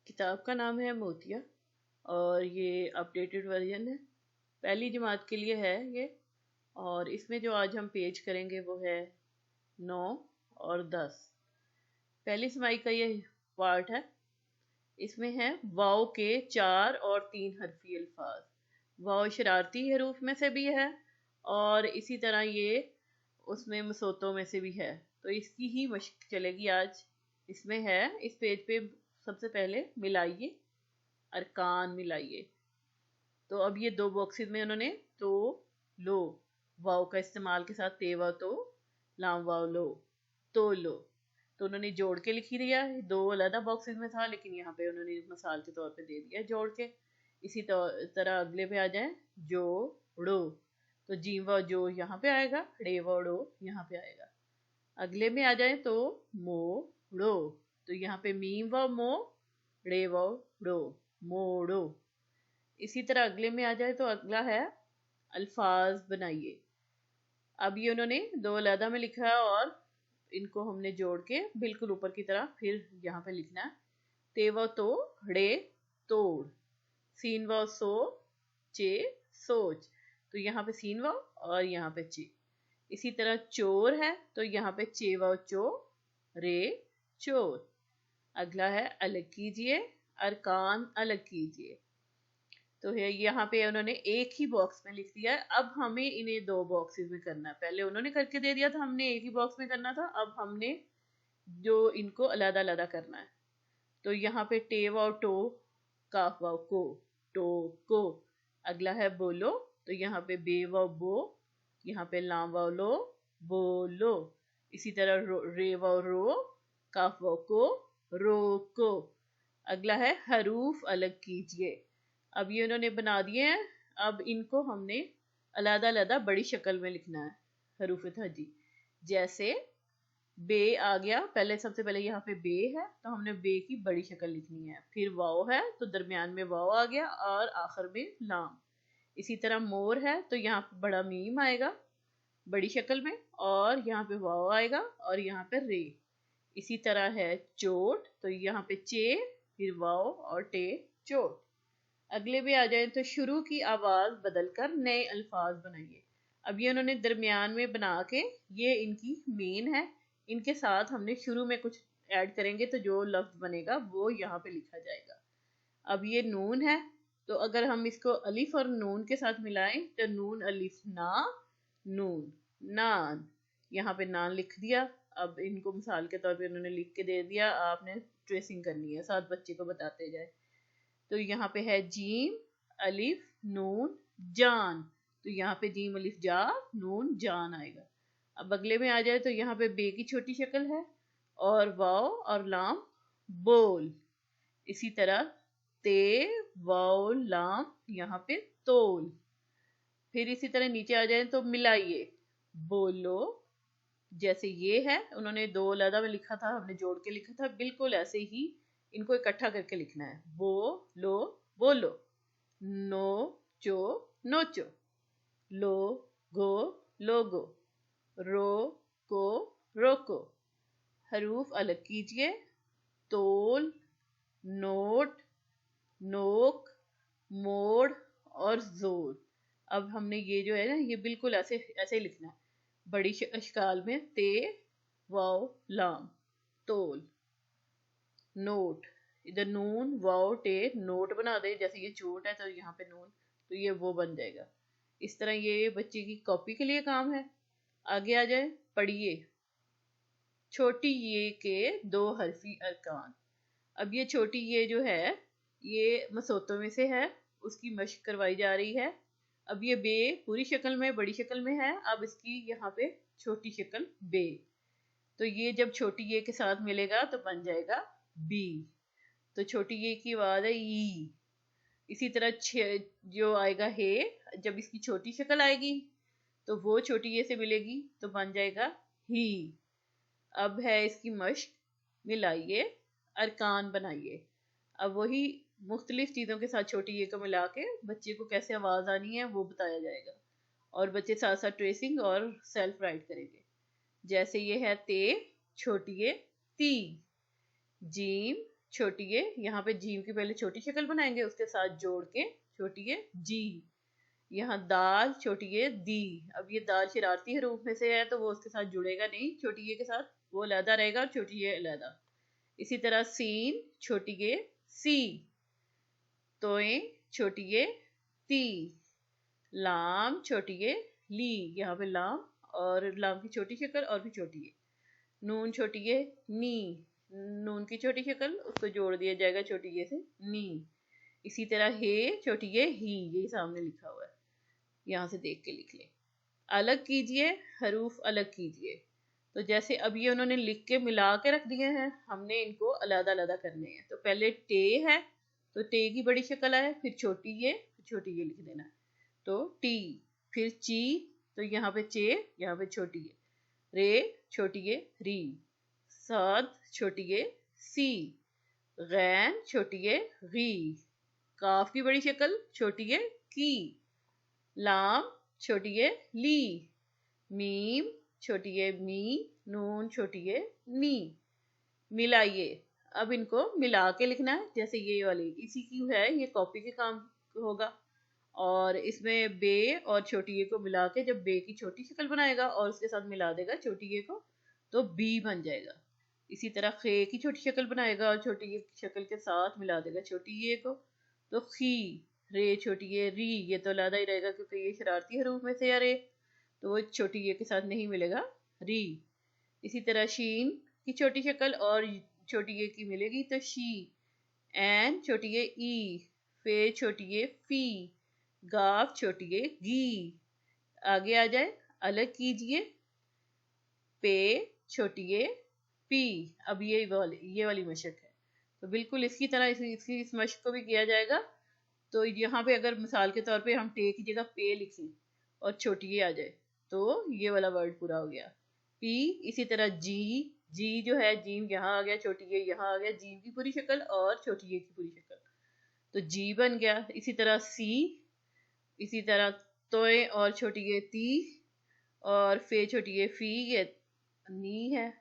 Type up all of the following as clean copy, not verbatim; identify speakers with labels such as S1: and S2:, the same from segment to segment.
S1: किताब का नाम है मोतिया और ये अपडेटेड वर्जन है। पहली जमात के लिए है ये। और इसमें जो आज हम पेज करेंगे वो है 9 और 10। पहली समाई का ये पार्ट है। इसमें है वाव के 4 और 3 हरफी अल्फाज। वाव शरारती हरूफ में से भी है और इसी तरह ये उसमें मसोतों में से भी है। तो इसकी ही मशक चलेगी आज। इसमें है इस पेज पे सबसे पहले मिलाइए, अरकान मिलाइए। तो अब ये दो बॉक्सेस में उन्होंने तो लो वाव का इस्तेमाल के साथ तेवा तो लाम वाव लो तो लो, तो उन्होंने जोड़ के लिखी दिया है। दो अलग बॉक्सेस में था लेकिन यहाँ पे उन्होंने मिसाल के तौर पे दे दिया जोड़ के। इसी तरह अगले पे आ जाए जो ड़ो, तो जीव व जो यहाँ पे आएगा, ड़े व ड़ो यहाँ पे आएगा। अगले में आ जाए तो मो ड़ो, तो यहाँ पे मीम व मो, ड़े व ड़ो, मोड़ो। इसी तरह अगले में आ जाए तो अगला है अल्फाज बनाइए। अब ये उन्होंने दो अलहदा में लिखा है और इनको हमने जोड़ के बिल्कुल ऊपर की तरह फिर यहाँ पे लिखना है। तेव तो ड़े तोड़, सीन व सो चे सोच, तो यहाँ पे सीन व और यहाँ पे चे। इसी तरह चोर है तो यहाँ पे चे व चो रे चोर। अगला है अलग कीजिए, अरकान अलग कीजिए। तो है यहाँ पे उन्होंने एक ही बॉक्स में लिख दिया है। अब हमें इन्हें दो बॉक्सेस में करना है। पहले उन्होंने करके दे दिया था, हमने एक ही बॉक्स में करना था। अब हमने जो इनको अलग अलग करना है। तो यहाँ पे टेव और टो, काफ वाव को, टो को। अगला है बोलो, तो यहाँ पे बे व बो, यहाँ पे लाम वाव लो, बोलो। इसी तरह रे व रो, काफ वाव को, रो को। अगला है हरूफ अलग कीजिए। अब ये उन्होंने बना दिए हैं। अब इनको हमने अलग अलग बड़ी शक्ल में लिखना है हरूफ थजी। जैसे बे आ गया, पहले सबसे पहले यहाँ पे बे है तो हमने बे की बड़ी शक्ल लिखनी है। फिर वाव है तो दरमियान में वाव आ गया और आखिर में लाम। इसी तरह मोर है तो यहाँ पे बड़ा मीम आएगा बड़ी शक्ल में और यहाँ पे वाव आएगा और यहाँ पे रे। इसी तरह है चोट, तो यहाँ पे चे फिर वाव और टे चोट। अगले भी आ जाए तो शुरू की आवाज बदलकर नए अल्फाज बनाइए। अब ये उन्होंने दरमियान में बना के, ये इनकी मेन है। इनके साथ हमने शुरू में कुछ ऐड करेंगे तो जो लफ्ज बनेगा वो यहाँ पे लिखा जाएगा। अब ये नून है तो अगर हम इसको अलिफ और नून के साथ मिलाएं तो नून अलिफ ना नून नान, यहाँ पे नान लिख दिया। अब इनको मिसाल के तौर पे उन्होंने लिख के दे दिया, आपने ट्रेसिंग करनी है, साथ बच्चे को बताते जाए। तो यहाँ पे है जीम अलिफ नून जान, तो यहाँ पे जीम अलिफ जा नून जान आएगा। अब अगले में आ जाए तो यहाँ पे बे की छोटी शक्ल है और वाव और लाम बोल। इसी तरह ते वाव लाम यहाँ पे तोल। फिर इसी तरह नीचे आ जाए तो मिलाइए, बोलो। जैसे ये है उन्होंने दो अलग में लिखा था, हमने जोड़ के लिखा था, बिल्कुल ऐसे ही इनको इकट्ठा करके लिखना है। बो लो बोलो, नो चो नोचो, लो गो लोगो, रो को रोको। हरूफ अलग कीजिए, तोल, नोट, नोक, मोड़ और जोर। अब हमने ये जो है ना, ये बिल्कुल ऐसे ऐसे ही लिखना है बड़ी अशकाल में। ते वाव लाम तोल नोट, इधर नून वाव टे नोट बना दे। जैसे ये चोट है तो यहाँ पे नून, तो ये वो बन जाएगा। इस तरह ये बच्चे की कॉपी के लिए काम है। आगे आ जाए, पढ़िए छोटी ये के दो हरफी अरकान। अब ये छोटी ये जो है ये मसोतों में से है, उसकी मशक करवाई जा रही है। अब ये बे पूरी शक्ल में बड़ी शक्ल में है, अब इसकी यहाँ पे छोटी शक्ल बे। तो ये जब छोटी ये के साथ मिलेगा तो बन जाएगा बी। तो छोटी ये की आवाज है ई। इसी तरह जो आएगा हे, जब इसकी छोटी शक्ल आएगी तो वो छोटी ये से मिलेगी तो बन जाएगा ही। अब है इसकी मश्क, मिलाइए, अरकान बनाइए। अब वही मुख्तलिफ चीज़ों के साथ छोटी ये को मिला के बच्चे को कैसे आवाज़ आनी है वो बताया जाएगा और बच्चे साथ साथ ट्रेसिंग और सेल्फ राइट करेंगे। जैसे ये है ते छोटी ये ती, जीम छोटी ए, यहाँ पे जीम की पहले छोटी शक्ल बनाएंगे, उसके साथ जोड़ के छोटी ए जी। यहाँ दाल, छोटी ए दी। अब ये दाल शरारती हरूफ में से है तो वो उसके साथ जुड़ेगा नहीं, छोटी ए के साथ वो अलहदा रहेगा और छोटी ए अलहदा। इसी तरह सीन, छोटी ए सी। तोए, छोटी ए ती। लाम, छोटी ए ली। यहाँ पे लाम और लाम की छोटी शक्ल और भी छोटी है। नून, छोटी ए नी। नून की छोटी शक्ल, उसको जोड़ दिया जाएगा छोटी ए से नी। इसी तरह हे, छोटी ए ही, यही सामने लिखा हुआ है, यहाँ से देख के लिख ले। अलग कीजिए, हरूफ अलग कीजिए। तो जैसे अब ये उन्होंने लिख के मिला के रख दिए हैं, हमने इनको अलग अलग करने हैं। तो पहले टे है तो टे की बड़ी शक्ल आए, फिर छोटी ये, फिर छोटी ये लिख देना है। तो टी, फिर ची, तो यहाँ पे चे, यहाँ पे छोटी है। रे, छोटी ये री। साद, छोटी ये सी। गैन, छोटी ये गी। काफ की बड़ी शक्ल, छोटी ये की। लाम, छोटी ये ली। मीम, छोटी ये मी। नून, छोटी ये नी। मिलाइए। अब इनको मिला के लिखना है, जैसे ये वाली इसी की है, ये कॉपी के काम होगा। और इसमें बे और छोटी ए को मिला के जब बे की छोटी शक्ल बनाएगा और उसके साथ मिला देगा छोटी ए को, तो बी बन जाएगा। इसी तरह खे की छोटी शक्ल बनाएगा और छोटी ए की शक्ल के साथ मिला देगा छोटी ए को, तो खी। रे, छोटी ए री, ये तो अलग ही रहेगा क्योंकि ये शरारती हरूफ में से है रे, तो वो छोटी ए के साथ नहीं मिलेगा, री। इसी तरह शीन की छोटी शक्ल और छोटी ए की मिलेगी तो शी। एन, छोटी ए ई। फे, छोटी ए फी। गाफ, छोटी ए गी। आगे आ जाए, अलग कीजिए। पे, छोटी ए पी। अब ये वाली मशक है, तो बिल्कुल इसकी तरह इसकी इस मशक को भी किया जाएगा। तो यहाँ पे अगर मिसाल के तौर पे हम टे की जगह पे लिखें और छोटी ए आ जाए, तो ये वाला वर्ड पूरा हो गया। पी, इसी तरह जी। जी जो है, जीम यहाँ आ गया, छोटी ए यहाँ आ गया, जीम की पूरी शक्ल और छोटी ए की पूरी शक्ल, तो जी बन गया। इसी तरह सी, इसी तरह तोय और छोटी ए ती, और फे, छोटी ए फी, ये नी है।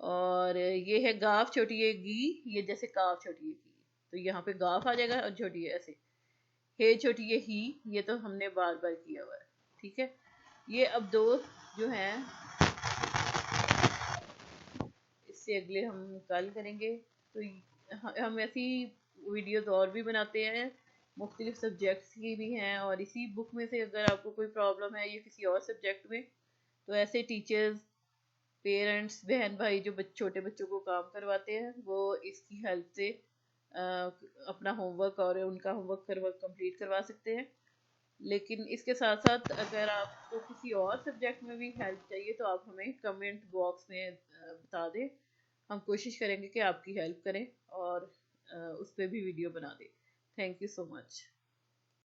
S1: और ये है गाफ, छोटी ए गी, ये जैसे काफ, छोटी ए की, तो यहाँ पे गाफ आ जाएगा और छोटी ए ऐसे। हे, छोटी ए ही, ये तो हमने बार बार किया हुआ है, ठीक है। ये अब दो जो हैं, इससे अगले हम कल करेंगे। तो हम ऐसी वीडियोस और भी बनाते हैं, मुख्तलिफ सब्जेक्ट्स की भी हैं, और इसी बुक में से अगर आपको कोई प्रॉब्लम है या किसी और सब्जेक्ट में, तो ऐसे टीचर्स, पेरेंट्स, बहन भाई जो छोटे बच्चों को काम करवाते हैं, वो इसकी हेल्प से अपना होमवर्क और उनका होमवर्क कंप्लीट करवा सकते हैं। लेकिन इसके साथ साथ अगर आपको किसी और सब्जेक्ट में भी हेल्प चाहिए तो आप हमें कमेंट बॉक्स में बता दें, हम कोशिश करेंगे कि आपकी हेल्प करें और उस पर भी वीडियो बना दें। Thank you so much.